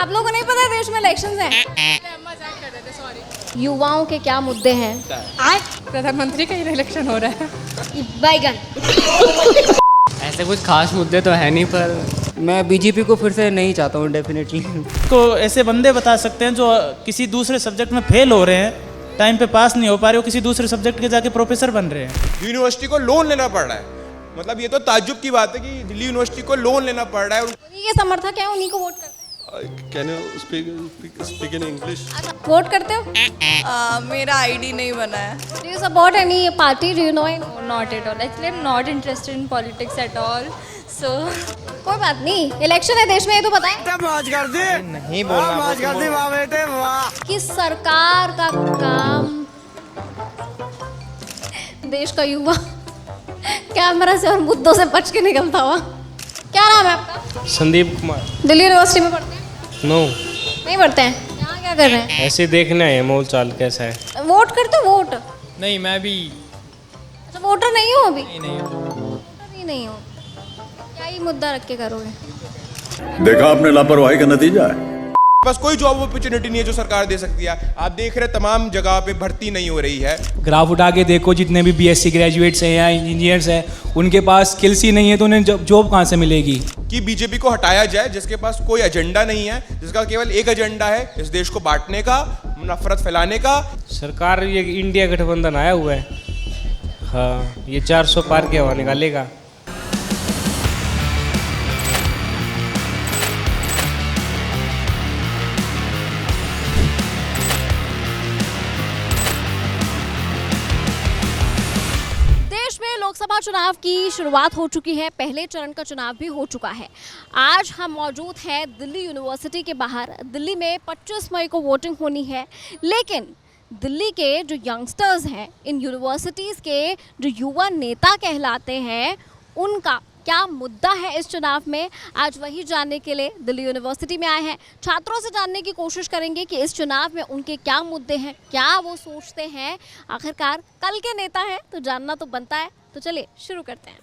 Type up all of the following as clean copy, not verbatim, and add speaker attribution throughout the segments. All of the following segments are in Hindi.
Speaker 1: आप लोगों को नहीं पता देश में इलेक्शंस हैं? युवाओं के क्या मुद्दे हैं? आज
Speaker 2: प्रधानमंत्री का ही इलेक्शन हो रहा है।
Speaker 1: बैगन।
Speaker 3: ऐसे कुछ खास मुद्दे तो है नहीं, पर
Speaker 4: मैं बीजेपी को फिर से नहीं चाहता हूँ डेफिनेटली।
Speaker 5: को ऐसे बंदे बता सकते हैं जो किसी दूसरे सब्जेक्ट में फेल हो रहे हैं, टाइम पे पास नहीं हो पा रहे, वो किसी दूसरे सब्जेक्ट के जाके प्रोफेसर बन रहे हैं।
Speaker 6: यूनिवर्सिटी को लोन लेना पड़ रहा है, मतलब ये तो ताज्जुब की बात है कि दिल्ली यूनिवर्सिटी को लोन लेना पड़ रहा है।
Speaker 1: उन्हीं के समर्थक हैं, उन्हीं को वोट करते हैं।
Speaker 7: Can you speak in English?
Speaker 1: अच्छा, वोट करते हो?
Speaker 2: मेरा आईडी नहीं बना है।
Speaker 1: Do you support any party? Do you know any?
Speaker 2: Not at all. Actually, I'm not interested in politics at all. So
Speaker 1: कोई बात नहीं, इलेक्शन है देश में, ये तो पता है
Speaker 3: नहीं बोलना।
Speaker 1: कि सरकार का काम देश का युवा कैमरा से और मुद्दों से बच के निकलता हुआ। क्या नाम है आपका?
Speaker 3: संदीप कुमार।
Speaker 1: दिल्ली यूनिवर्सिटी में पढ़ते हैं?
Speaker 3: नो,
Speaker 1: नहीं पढ़ते हैं? यहाँ क्या कर रहे हैं?
Speaker 3: ऐसे देखना है मोल चाल कैसा है।
Speaker 1: वोट करते हो? वोट?
Speaker 3: नहीं, मैं भी
Speaker 1: अच्छा, वोटर नहीं हो अभी?
Speaker 3: नहीं हूँ।
Speaker 1: वोटर ही नहीं हो, क्या ही मुद्दा रख के करोगे?
Speaker 7: देखा आपने लापरवाही का नतीजा है।
Speaker 6: बस कोई जॉब अपॉर्चुनिटी नहीं है जो सरकार दे सकती है। आप देख रहे तमाम जगह पे भर्ती नहीं हो रही है।
Speaker 8: ग्राफ उठा के देखो, जितने भी बीएससी ग्रेजुएट्स हैं या इंजीनियर्स हैं, उनके पास स्किल्स ही नहीं है, तो उन्हें जॉब कहाँ से मिलेगी?
Speaker 6: कि बीजेपी को हटाया जाए, जिसके पास कोई एजेंडा नहीं है, जिसका केवल एक एजेंडा है इस देश को बांटने का, नफरत फैलाने का।
Speaker 3: सरकार ये इंडिया गठबंधन आया हुआ है। हाँ, ये 400 पार के हवा निकालेगा।
Speaker 1: लोकसभा चुनाव की शुरुआत हो चुकी है, पहले चरण का चुनाव भी हो चुका है। आज हम मौजूद हैं दिल्ली यूनिवर्सिटी के बाहर। दिल्ली में 25 मई को वोटिंग होनी है, लेकिन दिल्ली के जो यंगस्टर्स हैं, इन यूनिवर्सिटीज़ के जो युवा नेता कहलाते हैं, उनका क्या मुद्दा है इस चुनाव में, आज वही जानने के लिए दिल्ली यूनिवर्सिटी में आए हैं। छात्रों से जानने की कोशिश करेंगे कि इस चुनाव में उनके क्या मुद्दे हैं, क्या वो सोचते हैं। आखिरकार कल के नेता हैं तो जानना तो बनता है। तो चलिए शुरू करते हैं।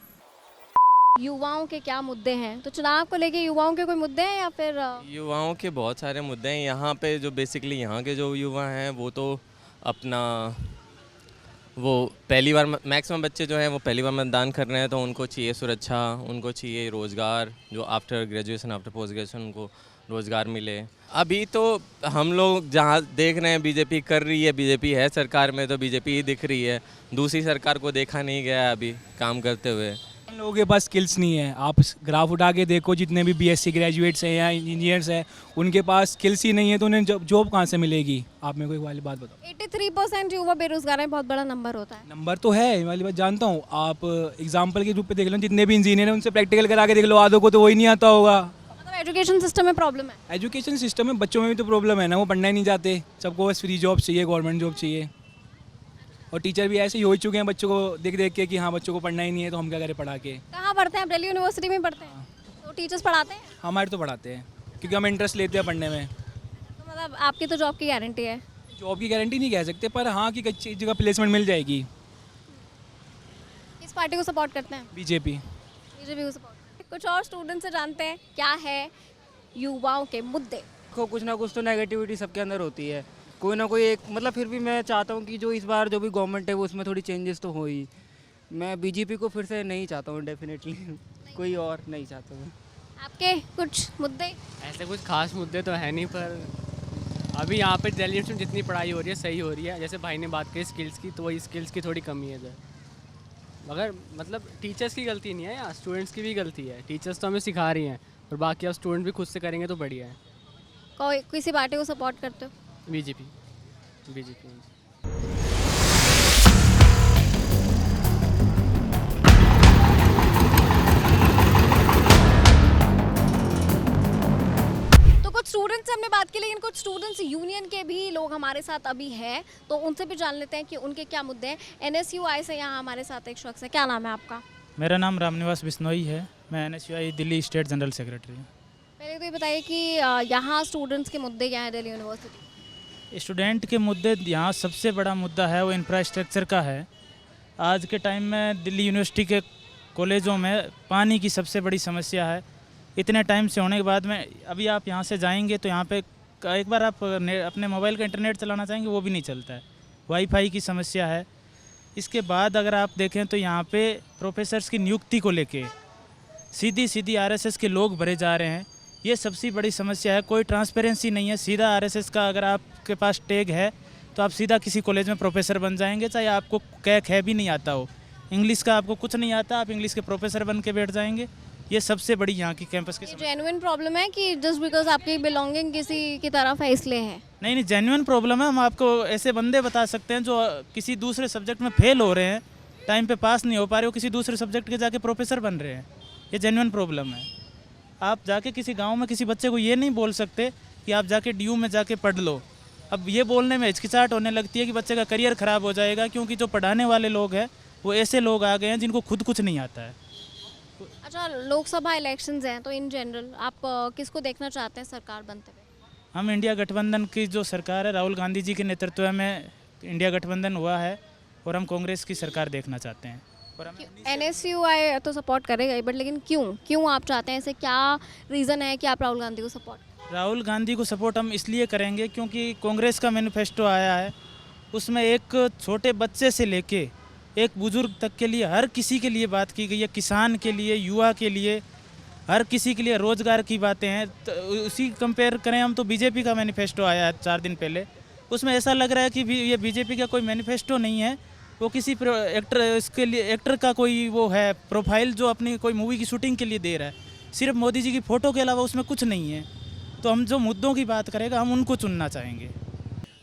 Speaker 1: युवाओं के क्या मुद्दे हैं? तो चुनाव को लेके युवाओं के कोई मुद्दे हैं या फिर?
Speaker 9: युवाओं के बहुत सारे मुद्दे हैं यहाँ पे। जो बेसिकली यहाँ के जो युवा हैं वो तो अपना वो पहली बार, मैक्सिमम बच्चे जो हैं वो पहली बार मतदान कर रहे हैं, तो उनको चाहिए सुरक्षा, उनको चाहिए रोज़गार, जो after graduation after post graduation उनको रोज़गार मिले। अभी तो हम लोग जहाँ देख रहे हैं बीजेपी कर रही है, बीजेपी है सरकार में तो बीजेपी ही दिख रही है, दूसरी सरकार को देखा नहीं गया है अभी काम करते हुए।
Speaker 8: इन लोगों के पास स्किल्स नहीं है। आप ग्राफ उठा के देखो, जितने भी बीएससी ग्रेजुएट्स हैं या इंजीनियर्स हैं, उनके पास स्किल्स ही नहीं है, तो उन्हें जॉब कहाँ से मिलेगी? आप मेरे को एक वाली बात बताओ।
Speaker 1: 83% युवा बेरोजगार हैं, बहुत बड़ा नंबर होता है।
Speaker 8: नंबर तो है, ये वाली बात जानता हूँ। आप एग्जाम्पल के रूप में देख लो, जितने भी इंजीनियर हैं उनसे प्रैक्टिकल करा के देख लो, आधों को तो वही नहीं आता होगा।
Speaker 1: मतलब एजुकेशन सिस्टम में प्रॉब्लम है।
Speaker 8: एजुकेशन सिस्टम में बच्चों में भी तो प्रॉब्लम है ना, वो पढ़ना ही नहीं चाहते। सबको बस फ्री जॉब चाहिए, गवर्नमेंट जॉब चाहिए। और टीचर भी ऐसे ही हो चुके हैं बच्चों को देख देख के कि हाँ बच्चों को पढ़ना ही नहीं है, तो हम क्या करें पढ़ा के।
Speaker 1: कहाँ पढ़ते हैं आप? दिल्ली यूनिवर्सिटी में पढ़ते हैं? तो टीचर्स पढ़ाते हैं?
Speaker 8: हमारे तो पढ़ाते हैं, क्योंकि हम इंटरेस्ट लेते हैं पढ़ने में।
Speaker 1: तो मतलब आपकी तो जॉब की गारंटी है?
Speaker 8: जॉब की गारंटी नहीं कह सकते, पर हाँ कि अच्छी जगह प्लेसमेंट मिल जाएगी।
Speaker 1: किस पार्टी को सपोर्ट करते हैं?
Speaker 8: बीजेपी।
Speaker 1: बीजेपी को सपोर्ट। कुछ और स्टूडेंट से जानते हैं क्या है युवाओं के मुद्दे।
Speaker 4: कुछ ना कुछ तो नेगेटिविटी सबके अंदर होती है, कोई ना कोई एक। मतलब फिर भी मैं चाहता हूँ कि जो इस बार जो भी गवर्नमेंट है वो उसमें थोड़ी चेंजेस तो हो ही। मैं बीजेपी को फिर से नहीं चाहता हूँ डेफिनेटली, कोई और नहीं चाहता हूँ।
Speaker 1: आपके कुछ मुद्दे?
Speaker 3: ऐसे कुछ खास मुद्दे तो है नहीं, पर अभी यहाँ पे दिल्ली में जितनी पढ़ाई हो रही है सही हो रही है। जैसे भाई ने बात की स्किल्स की, तो वही स्किल्स की थोड़ी कमी है इधर। मगर मतलब टीचर्स की गलती नहीं है, यहाँ स्टूडेंट्स की भी गलती है। टीचर्स तो हमें सिखा रही हैं, और बाकी आप स्टूडेंट भी खुद से करेंगे तो बढ़िया है।
Speaker 1: कोई किसी पार्टी को सपोर्ट करते हो?
Speaker 3: बीजेपी।
Speaker 1: तो कुछ स्टूडेंट्स से हमने बात की, लेकिन कुछ स्टूडेंट्स यूनियन के भी लोग हमारे साथ अभी हैं, तो उनसे भी जान लेते हैं कि उनके क्या मुद्दे हैं। NSUI से यहाँ हमारे साथ एक शख्स है। क्या नाम है आपका?
Speaker 5: मेरा नाम रामनिवास बिश्नोई है, मैं NSUI Delhi state general secretary हूँ।
Speaker 1: पहले तो ये बताइए कि यहाँ स्टूडेंट्स के मुद्दे क्या हैं दिल्ली यूनिवर्सिटी?
Speaker 5: स्टूडेंट के मुद्दे यहाँ सबसे बड़ा मुद्दा है वो इंफ्रास्ट्रक्चर का है। आज के टाइम में दिल्ली यूनिवर्सिटी के कॉलेजों में पानी की सबसे बड़ी समस्या है। इतने टाइम से होने के बाद में अभी आप यहाँ से जाएंगे तो यहाँ पे एक बार आप अपने मोबाइल का इंटरनेट चलाना चाहेंगे वो भी नहीं चलता है, वाईफाई की समस्या है। इसके बाद अगर आप देखें तो यहाँ पे प्रोफेसर्स की नियुक्ति को लेके सीधी सीधी आरएसएस के लोग भरे जा रहे हैं, ये सबसे बड़ी समस्या है। कोई ट्रांसपेरेंसी नहीं है, सीधा आरएसएस का अगर आपके पास टैग है तो आप सीधा किसी कॉलेज में प्रोफेसर बन जाएंगे, चाहे आपको कै भी नहीं आता हो, इंग्लिश का आपको कुछ नहीं आता, आप इंग्लिश के प्रोफेसर बन के बैठ जाएंगे। ये सबसे बड़ी यहाँ की कैंपस की समस्या।
Speaker 1: जेन्युइन प्रॉब्लम है कि जस्ट बिकॉज आपकी बिलोंगिंग किसी की तरफ है इसलिए है?
Speaker 5: नहीं, जेन्युइन प्रॉब्लम है। हम आपको ऐसे बंदे बता सकते हैं जो किसी दूसरे सब्जेक्ट में फेल हो रहे हैं, टाइम पे पास नहीं हो पा रहे हो, किसी दूसरे सब्जेक्ट के जाके प्रोफेसर बन रहे हैं, ये जेन्युइन प्रॉब्लम है। आप जाके किसी गांव में किसी बच्चे को ये नहीं बोल सकते कि आप जाके DU में जाके पढ़ लो। अब ये बोलने में हिचकिचाहट होने लगती है कि बच्चे का करियर ख़राब हो जाएगा, क्योंकि जो पढ़ाने वाले लोग हैं वो ऐसे लोग आ गए हैं जिनको खुद कुछ नहीं आता है।
Speaker 1: अच्छा, लोकसभा इलेक्शंस हैं तो इन जनरल आप किसको देखना चाहते हैं सरकार बनते हुए?
Speaker 5: हम इंडिया गठबंधन की जो सरकार है, राहुल गांधी जी के नेतृत्व में इंडिया गठबंधन हुआ है और हम कांग्रेस की सरकार देखना चाहते हैं। और हम
Speaker 1: NSUI तो सपोर्ट करेगा ही, बट लेकिन क्यों आप चाहते हैं? ऐसे क्या रीज़न है कि आप राहुल गांधी को सपोर्ट?
Speaker 5: राहुल गांधी को सपोर्ट हम इसलिए करेंगे क्योंकि कांग्रेस का मैनिफेस्टो आया है, उसमें एक छोटे बच्चे से लेके एक बुजुर्ग तक के लिए हर किसी के लिए बात की गई है, किसान के लिए, युवा के लिए, हर किसी के लिए रोज़गार की बातें हैं। तो उसी कंपेयर करें हम तो बीजेपी का मैनिफेस्टो आया है 4 दिन पहले, उसमें ऐसा लग रहा है कि ये बीजेपी का कोई मैनिफेस्टो नहीं है, वो किसी इसके लिए एक्टर का कोई वो है प्रोफाइल जो अपनी कोई मूवी की शूटिंग के लिए दे रहा है, सिर्फ मोदी जी की फ़ोटो के अलावा उसमें कुछ नहीं है। तो हम जो मुद्दों की बात करेगा हम उनको चुनना चाहेंगे।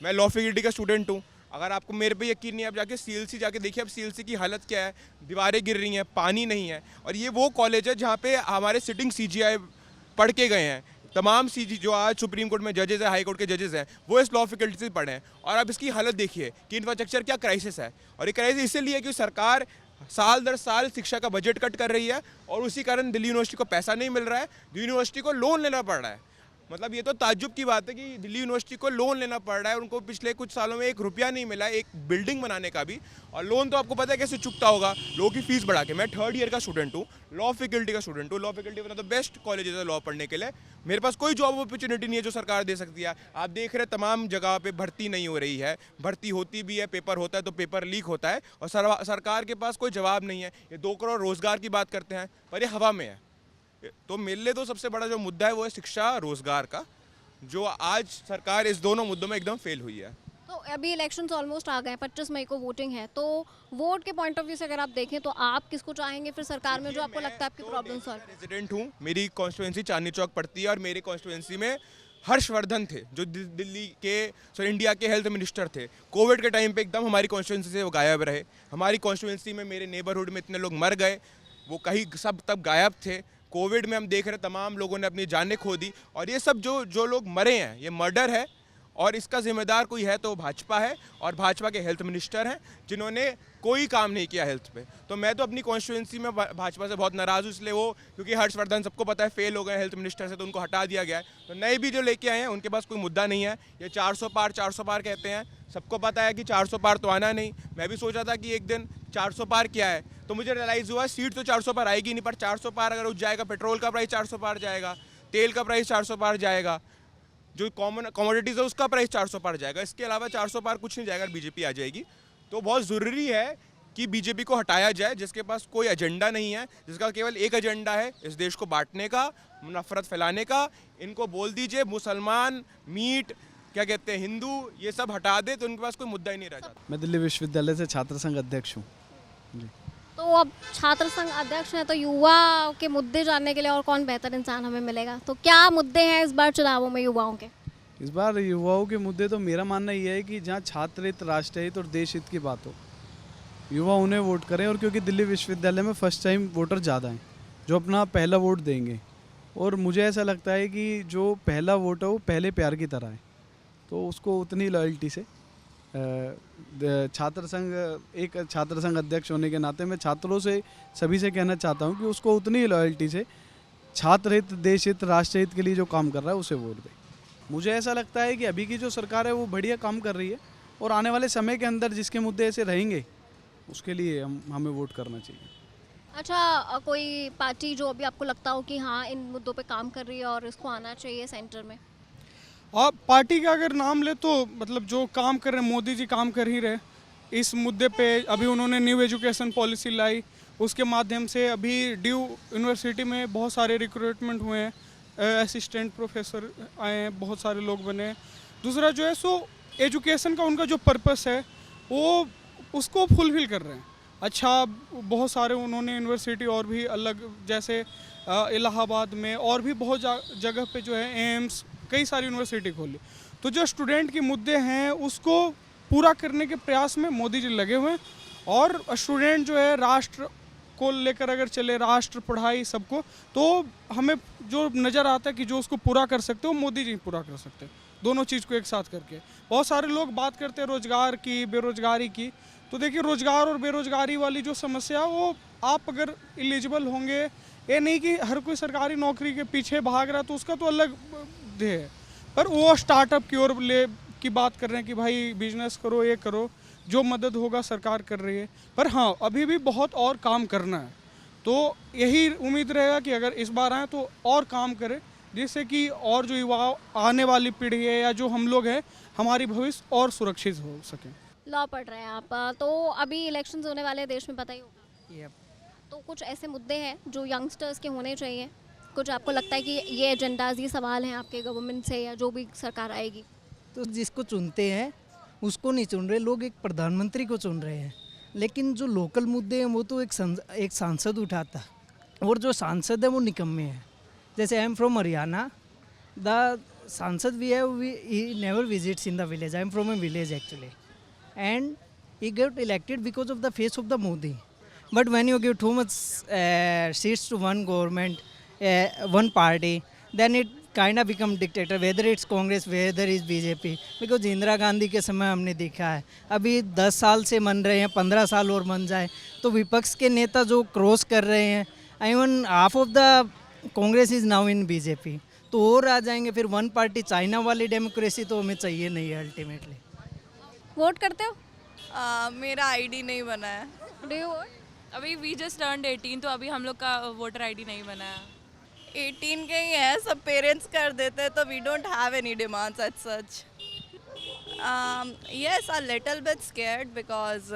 Speaker 6: मैं लॉ फैकल्टी का स्टूडेंट हूँ। अगर आपको मेरे पे यकीन नहीं, आप जाके CLC जाके देखिए, अब CLC की हालत क्या है, दीवारें गिर रही हैं, पानी नहीं है। और ये वो कॉलेज है जहाँ पे हमारे सिटिंग CGI पढ़ के गए हैं। तमाम CG जो आज सुप्रीम कोर्ट में जजेस हैं, हाई कोर्ट के जजेस हैं, वो इस लॉ फैकल्टी से पढ़े हैं। और अब इसकी हालत देखिए कि इंफ्रास्ट्रक्चर क्या क्राइसिस है। और ये क्राइसिस इसलिए कि सरकार साल दर साल शिक्षा का बजट कट कर रही है और उसी कारण दिल्ली यूनिवर्सिटी को पैसा नहीं मिल रहा है, यूनिवर्सिटी को लोन लेना पड़ रहा है। मतलब ये तो ताज्जुब की बात है कि दिल्ली यूनिवर्सिटी को लोन लेना पड़ रहा है, उनको पिछले कुछ सालों में 1 रुपया नहीं मिला एक बिल्डिंग बनाने का भी। और लोन तो आपको पता है कैसे चुकता होगा, लोगों की फीस बढ़ा के। मैं 3rd ईयर का स्टूडेंट हूँ, लॉ फैकल्टी का स्टूडेंट हूँ। Law faculty one of the best colleges है लॉ पढ़ने के लिए। मेरे पास कोई जॉब अपॉर्चुनिटी नहीं है जो सरकार दे सकती है। आप देख रहे हैं तमाम जगह पे भर्ती नहीं हो रही है, भर्ती होती भी है, पेपर होता है तो पेपर लीक होता है और सरकार के पास कोई जवाब नहीं है। ये 2 करोड़ रोजगार की बात करते हैं पर ये हवा में है। तो मेरे लिए तो सबसे बड़ा जो मुद्दा है वो है शिक्षा रोजगार का, जो आज सरकार इस दोनों मुद्दों में एकदम फेल हुई है।
Speaker 1: तो अभी इलेक्शंस ऑलमोस्ट आ गए हैं, 25 मई को वोटिंग है, तो वोट के पॉइंट ऑफ व्यू से अगर आप देखें तो आप किसको चाहेंगे फिर सरकार में जो आपको लगता है आपकी प्रॉब्लम सॉल्व?
Speaker 6: रेजिडेंट हूँ, मेरी कॉन्स्टिट्यूएंसी चांदनी चौक पड़ती है और मेरी कॉन्स्टिट्यूएंसी में हर्षवर्धन थे जो दिल्ली के इंडिया के हेल्थ मिनिस्टर थे। कोविड के टाइम पे एकदम हमारी कॉन्स्टिट्यूएंसी से वो गायब रहे। हमारी कॉन्स्टिट्यूएंसी में मेरे नेबरहुड में इतने लोग मर गए, वो कहीं सब तब गायब थे। कोविड में हम देख रहे तमाम लोगों ने अपनी जानें खो दी। और ये सब जो लोग मरे हैं ये मर्डर है और इसका जिम्मेदार कोई है तो भाजपा है और भाजपा के हेल्थ मिनिस्टर हैं जिन्होंने कोई काम नहीं किया हेल्थ पे। तो मैं तो अपनी कॉन्स्टिट्यूएंसी में भाजपा से बहुत नाराज़ हूँ, इसलिए वो क्योंकि हर्षवर्धन सबको पता है फेल हो गए हेल्थ मिनिस्टर से, तो उनको हटा दिया गया है। तो नए भी जो लेके आए हैं उनके पास कोई मुद्दा नहीं है। ये 400 पार कहते हैं, सबको पता है कि 400 पार तो आना नहीं। मैं भी सोचा था कि एक दिन 400 पार क्या है, तो मुझे रियलाइज़ हुआ सीट तो 400 पार आएगी नहीं, पर 400 पार अगर उठ जाएगा, पेट्रोल का प्राइस 400 पार जाएगा, तेल का प्राइस 400 पार जाएगा, जो कॉमन कमोडिटीज़ है उसका प्राइस 400 पार जाएगा। इसके अलावा 400 पार कुछ नहीं जाएगा अगर बीजेपी आ जाएगी। तो बहुत ज़रूरी है कि बीजेपी को हटाया जाए, जिसके पास कोई एजेंडा नहीं है, जिसका केवल एक एजेंडा है इस देश को बांटने का, नफरत फैलाने का। इनको बोल दीजिए मुसलमान, मीट, क्या कहते हैं, हिंदू, ये सब हटा दे तो उनके पास कोई मुद्दा ही नहीं रह जाता।
Speaker 10: मैं दिल्ली विश्वविद्यालय से छात्र संघ अध्यक्ष हूँ जी।
Speaker 1: तो अब छात्र संघ अध्यक्ष हैं तो युवा के मुद्दे जानने के लिए और कौन बेहतर इंसान हमें मिलेगा? तो क्या मुद्दे हैं इस बार चुनावों में युवाओं के?
Speaker 10: इस बार युवाओं के मुद्दे तो मेरा मानना ये है कि जहाँ छात्र हित, राष्ट्र हित और देश हित की बात हो, युवा उन्हें वोट करें। और क्योंकि दिल्ली विश्वविद्यालय में फर्स्ट टाइम वोटर ज़्यादा हैं जो अपना पहला वोट देंगे, और मुझे ऐसा लगता है कि जो पहला वोट है वो पहले प्यार की तरह है, तो उसको उतनी लॉयल्टी से छात्र संघ अध्यक्ष होने के नाते मैं छात्रों से सभी से कहना चाहता हूँ कि उसको उतनी लॉयल्टी से छात्र हित, देश हित, राष्ट्र हित के लिए जो काम कर रहा है उसे वोट दें। मुझे ऐसा लगता है कि अभी की जो सरकार है वो बढ़िया काम कर रही है और आने वाले समय के अंदर जिसके मुद्दे ऐसे रहेंगे उसके लिए हमें वोट करना चाहिए।
Speaker 1: अच्छा, कोई पार्टी जो अभी आपको लगता हो कि हाँ इन मुद्दों पे काम कर रही है और इसको आना चाहिए सेंटर में?
Speaker 10: आप पार्टी का अगर नाम ले तो मतलब जो काम कर रहे हैं, मोदी जी काम कर ही रहे इस मुद्दे पे। अभी उन्होंने न्यू एजुकेशन पॉलिसी लाई, उसके माध्यम से अभी ड्यू यूनिवर्सिटी में बहुत सारे रिक्रूटमेंट हुए हैं, असिस्टेंट प्रोफेसर आए हैं, बहुत सारे लोग बने हैं। दूसरा जो है सो एजुकेशन का उनका जो पर्पस है वो उसको फुलफिल कर रहे हैं। अच्छा, बहुत सारे उन्होंने यूनिवर्सिटी और भी अलग, जैसे इलाहाबाद में और भी बहुत जगह पे जो है एम्स, कई सारी यूनिवर्सिटी खोली। तो जो स्टूडेंट के मुद्दे हैं उसको पूरा करने के प्रयास में मोदी जी लगे हुए हैं। और स्टूडेंट जो है राष्ट्र को लेकर अगर चले, राष्ट्र, पढ़ाई, सबको, तो हमें जो नज़र आता है कि जो उसको पूरा कर सकते हो मोदी जी पूरा कर सकते हैं, दोनों चीज़ को एक साथ करके। बहुत सारे लोग बात करते हैं रोज़गार की, बेरोज़गारी की। तो देखिए, रोज़गार और बेरोज़गारी वाली जो समस्या, वो आप अगर एलिजिबल होंगे, ये नहीं कि हर कोई सरकारी नौकरी के पीछे भाग रहा है तो उसका तो अलग ध्येय है, पर वो स्टार्टअप की ओर ले की बात कर रहे हैं कि भाई बिजनेस करो, ये करो, जो मदद होगा सरकार कर रही है। पर हाँ, अभी भी बहुत और काम करना है। तो यही उम्मीद रहेगा कि अगर इस बार आए तो और काम करें, जिससे कि और जो युवा आने वाली पीढ़ी है या जो हम लोग हैं, हमारी भविष्य और सुरक्षित हो सके।
Speaker 1: लॉ पढ़ रहे हैं आप, तो अभी इलेक्शंस होने वाले हैं देश में, पता ही होगा। तो कुछ ऐसे मुद्दे हैं जो यंगस्टर्स के होने चाहिए, कुछ आपको लगता है कि ये एजेंडाज, ये सवाल हैं आपके गवर्नमेंट से या जो भी सरकार आएगी?
Speaker 11: तो जिसको चुनते हैं उसको नहीं चुन रहे लोग, एक प्रधानमंत्री को चुन रहे हैं। लेकिन जो लोकल मुद्दे हैं वो तो एक सांसद उठाता, और जो सांसद है वो निकम्मे हैं। जैसे I am from Haryana, the सांसद we have, he never visits in the village. I am from a village actually, and he got elected because of the face of the Modi. But when you give too much seats to one government, one party, then it kind of become dictator, whether it's Congress, whether it's BJP. Because Indira Gandhi के समय हमने देखा है, अभी 10 साल से मन रहे हैं, 15 साल और मन जाए तो विपक्ष के नेता जो क्रॉस कर रहे हैं, even half of the Congress is now in BJP, तो और आ जाएंगे। फिर वन पार्टी चाइना वाली डेमोक्रेसी तो हमें चाहिए नहीं है अल्टीमेटली।
Speaker 1: वोट करते हो?
Speaker 2: मेरा आईडी नहीं बना है।
Speaker 1: Do you won't?
Speaker 2: अभी वी जस्ट टर्न्ड 18, तो अभी हम लोग का वोटर आईडी नहीं बना है। 18 के ही है, सब पेरेंट्स कर देते हैं, तो we don't have any demands as such. Yes, a little bit scared because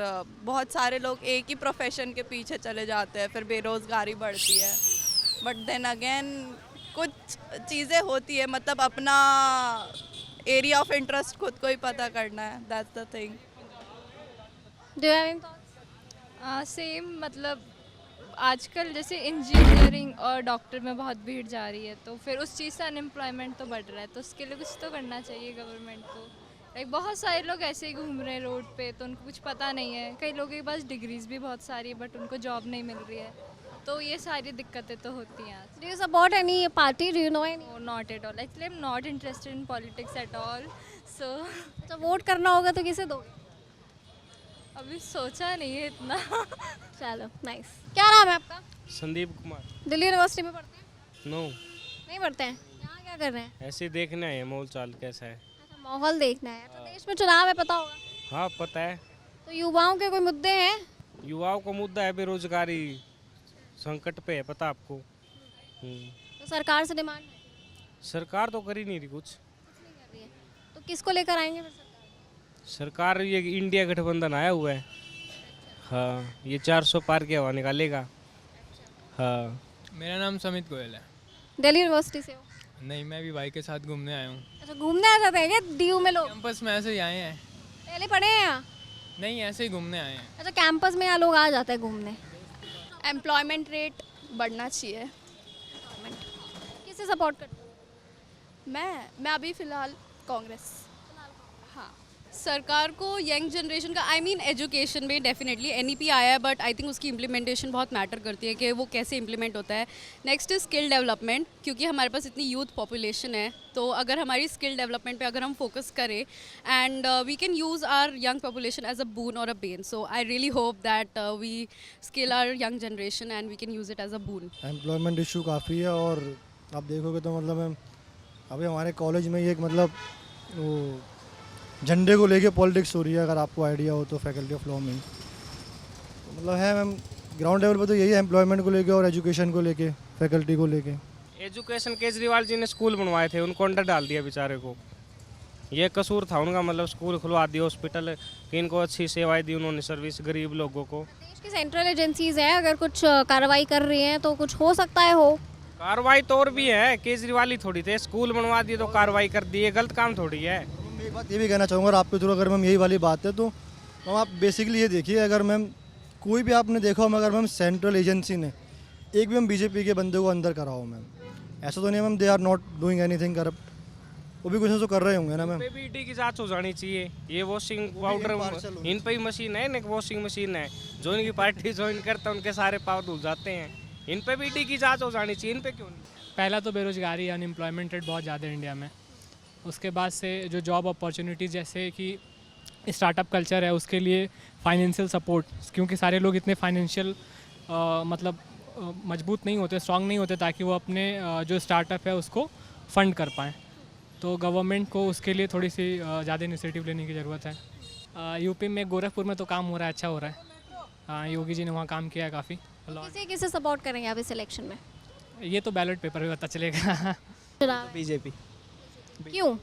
Speaker 2: बहुत सारे लोग एक ही प्रोफेशन के पीछे चले जाते हैं, फिर बेरोज़गारी बढ़ती है। बट देन अगेन कुछ चीज़ें होती है, मतलब अपना एरिया ऑफ इंटरेस्ट खुद को ही पता करना है, that's the thing.
Speaker 1: Do you have any thoughts?
Speaker 2: Same, मतलब आजकल जैसे इंजीनियरिंग और डॉक्टर में बहुत भीड़ जा रही है, तो फिर उस चीज़ से अनएम्प्लॉयमेंट तो बढ़ रहा है, तो उसके लिए कुछ तो करना चाहिए गवर्नमेंट को। लाइक बहुत सारे लोग ऐसे ही घूम रहे हैं रोड पे, तो उनको कुछ पता नहीं है। कई लोगों के पास डिग्रीज भी बहुत सारी है, बट उनको जॉब नहीं मिल रही है, तो ये सारी दिक्कतें तो होती हैं।
Speaker 1: Do you support any party? Do you know any?
Speaker 2: Not at all, actually I am not interested in politics at all. So
Speaker 1: तो वोट करना होगा तो किसे दोगे?
Speaker 2: अभी सोचा नहीं है इतना।
Speaker 1: चलो, नाइस। क्या नाम है आपका?
Speaker 3: संदीप कुमार।
Speaker 1: दिल्ली यूनिवर्सिटी में पढ़ते हैं?
Speaker 3: नो,
Speaker 1: नहीं पढ़ते हैं? यहाँ क्या कर रहे हैं?
Speaker 3: ऐसे देखना है माहौल चाल कैसा है।
Speaker 1: अच्छा, माहौल देखना है। तो देश में चुनाव है, पता होगा।
Speaker 3: हाँ पता है।
Speaker 1: तो युवाओं के कोई मुद्दे हैं?
Speaker 3: युवाओं का मुद्दा है बेरोजगारी, संकट पे है, पता आपको।
Speaker 1: तो सरकार से डिमांड है?
Speaker 3: सरकार तो कर ही नहीं रही कुछ।
Speaker 1: नहीं कर रही है, तो किसको लेकर आएंगे फिर सरकार?
Speaker 3: सरकार ये इंडिया गठबंधन आया हुआ है। हाँ, ये 400 पार की हवा निकालेगा। हाँ।
Speaker 12: मेरा नाम समित गोयल है।
Speaker 1: दिल्ली यूनिवर्सिटी से हो?
Speaker 12: नहीं, मैं भी भाई के साथ घूमने आया हूँ।
Speaker 1: अच्छा, घूमने आ जाते हैं क्या डीयू में लोग?
Speaker 12: कैंपस में ऐसे ही आए हैं।
Speaker 1: पहले पढ़े हैं यहाँ?
Speaker 12: नहीं, ऐसे ही घूमने आए हैं।
Speaker 1: अच्छा, कैंपस में यहाँ लोग आ जाते हैं घूमने।
Speaker 2: एम्प्लॉयमेंट रेट बढ़ना चाहिए।
Speaker 1: किसे सपोर्ट करते हो?
Speaker 2: मैं अभी फ़िलहाल कांग्रेस। हाँ, सरकार को यंग जनरेशन का, आई मीन एजुकेशन में डेफिनेटली एनईपी आया है, बट आई थिंक उसकी इम्प्लीमेंटेशन बहुत मैटर करती है कि वो कैसे इम्प्लीमेंट होता है। नेक्स्ट इज स्किल डेवलपमेंट, क्योंकि हमारे पास इतनी यूथ पॉपुलेशन है, तो अगर हमारी स्किल डेवलपमेंट पे अगर हम फोकस करें and we can use our young population as a boon और a bane, so I really hope that we skill our young generation and we can use it as a boon.
Speaker 13: Employment issue काफ़ी है, और आप देखोगे तो मतलब अभी हमारे कॉलेज में ये एक मतलब वो झंडे को लेके पॉलिटिक्स हो रही है, अगर आपको आइडिया हो तो, फैकल्टी ऑफ लॉ में। तो मतलब है मैम, ग्राउंड लेवल पर तो यही है, एम्प्लॉयमेंट को लेके और एजुकेशन को लेके, फैकल्टी को लेके।
Speaker 4: एजुकेशन केजरीवाल जी ने स्कूल बनवाए थे, उनको अंडर डाल दिया बेचारे को। ये कसूर था उनका, मतलब स्कूल खुलवा दिए, हॉस्पिटल की इनको अच्छी सेवाएं दी उन्होंने, सर्विस गरीब लोगों को।
Speaker 1: देश की सेंट्रल एजेंसीज हैं, अगर कुछ कार्रवाई कर रही हैं तो कुछ हो सकता है हो।
Speaker 4: कार्रवाई तो और भी है, केजरीवाल ही थोड़ी थे, स्कूल बनवा दिए तो कार्रवाई कर दी, गलत काम थोड़ी है।
Speaker 13: मैं एक बात ये भी कहना चाहूँगा, और आपके थ्रू अगर मैम यही वाली बात है तो मैम आप बेसिकली ये देखिए, अगर मैम कोई भी आपने देखा हो, मगर मैम सेंट्रल एजेंसी ने एक भी हम बीजेपी के बंदे को अंदर करा हो मैम, ऐसा तो नहीं ma'am, they are not doing anything corrupt, वो भी कुछ ना तो कर रहे होंगे ना मैम।
Speaker 4: पे भी ईडी की जांच हो जानी चाहिए। ये वॉशिंग पाउडर इन पे ही मशीन है, एक वॉशिंग मशीन है, जो इनकी पार्टी ज्वाइन करता है उनके सारे पाव धुल जाते हैं। इन पे भी ईडी की जांच हो जानी चाहिए, इन पे क्यों नहीं?
Speaker 12: पहला तो बेरोजगारी, अनएम्प्लॉयमेंट रेट बहुत ज़्यादा है इंडिया में। उसके बाद से जो जॉब अपॉर्चुनिटीज़ जैसे कि स्टार्टअप कल्चर है, उसके लिए फाइनेंशियल सपोर्ट, क्योंकि सारे लोग इतने फाइनेंशियल मतलब मजबूत नहीं होते, स्ट्रांग नहीं होते, ताकि वो अपने जो स्टार्टअप है उसको फंड कर पाएँ। तो गवर्नमेंट को उसके लिए थोड़ी सी ज़्यादा इनिशिएटिव लेने की ज़रूरत है। यूपी में गोरखपुर में तो काम हो रहा है, अच्छा हो रहा है। योगी जी ने वहाँ काम किया है काफ़ी।
Speaker 1: किसे सपोर्ट करेंगे आप इस इलेक्शन में?
Speaker 12: ये तो बैलेट पेपर में पता चलेगा।
Speaker 14: बीजेपी।
Speaker 1: क्यों?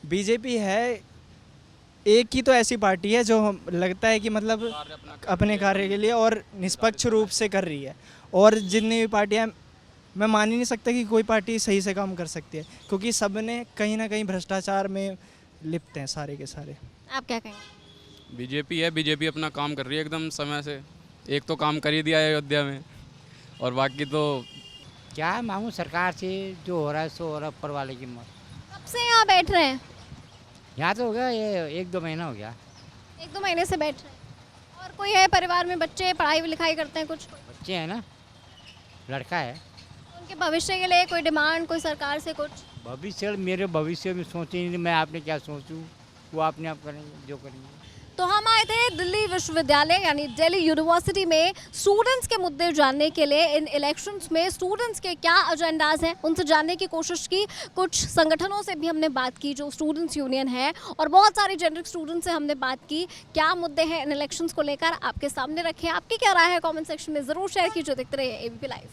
Speaker 14: बीजेपी है एक ही तो ऐसी पार्टी है जो लगता है कि मतलब अपने कार्य के लिए और निष्पक्ष रूप से कर रही है, और जितनी भी पार्टियां, मैं मान ही नहीं सकता कि कोई पार्टी सही से काम कर सकती है, क्योंकि सब ने कहीं ना कहीं भ्रष्टाचार में लिप्त हैं सारे के सारे।
Speaker 1: आप क्या कहेंगे?
Speaker 15: बीजेपी है, बीजेपी अपना काम कर रही है एकदम समय से। एक तो काम कर ही दिया है अयोध्या में, और बाकी तो
Speaker 16: क्या है मामू, सरकार से जो हो रहा है सो हो रहा है, ऊपर वाले की मौत।
Speaker 1: कब से यहाँ बैठ रहे हैं?
Speaker 16: यहाँ तो हो गया ये 1-2 महीना हो गया।
Speaker 1: 1-2 महीने से बैठ रहे हैं। और कोई है परिवार में बच्चे पढ़ाई लिखाई करते हैं? कुछ
Speaker 16: बच्चे हैं ना, लड़का है।
Speaker 1: उनके भविष्य के लिए कोई डिमांड, कोई सरकार से कुछ?
Speaker 16: भविष्य, मेरे भविष्य में सोचे नहीं, मैं आपने क्या सोचूं, वो आपने आप करेंगे जो करेंगे।
Speaker 1: तो हम आए थे दिल्ली विश्वविद्यालय यानी दिल्ली यूनिवर्सिटी में स्टूडेंट्स के मुद्दे जानने के लिए। इन इलेक्शंस में स्टूडेंट्स के क्या एजेंडाज हैं उनसे जानने की कोशिश की। कुछ संगठनों से भी हमने बात की, जो स्टूडेंट्स यूनियन है, और बहुत सारे जेनरिक स्टूडेंट्स से हमने बात की। क्या मुद्दे हैं इन इलेक्शंस को लेकर, आपके सामने रखे। आपकी क्या राय है कॉमेंट सेक्शन में ज़रूर शेयर कीजिए। देखते रहिए ABP लाइव।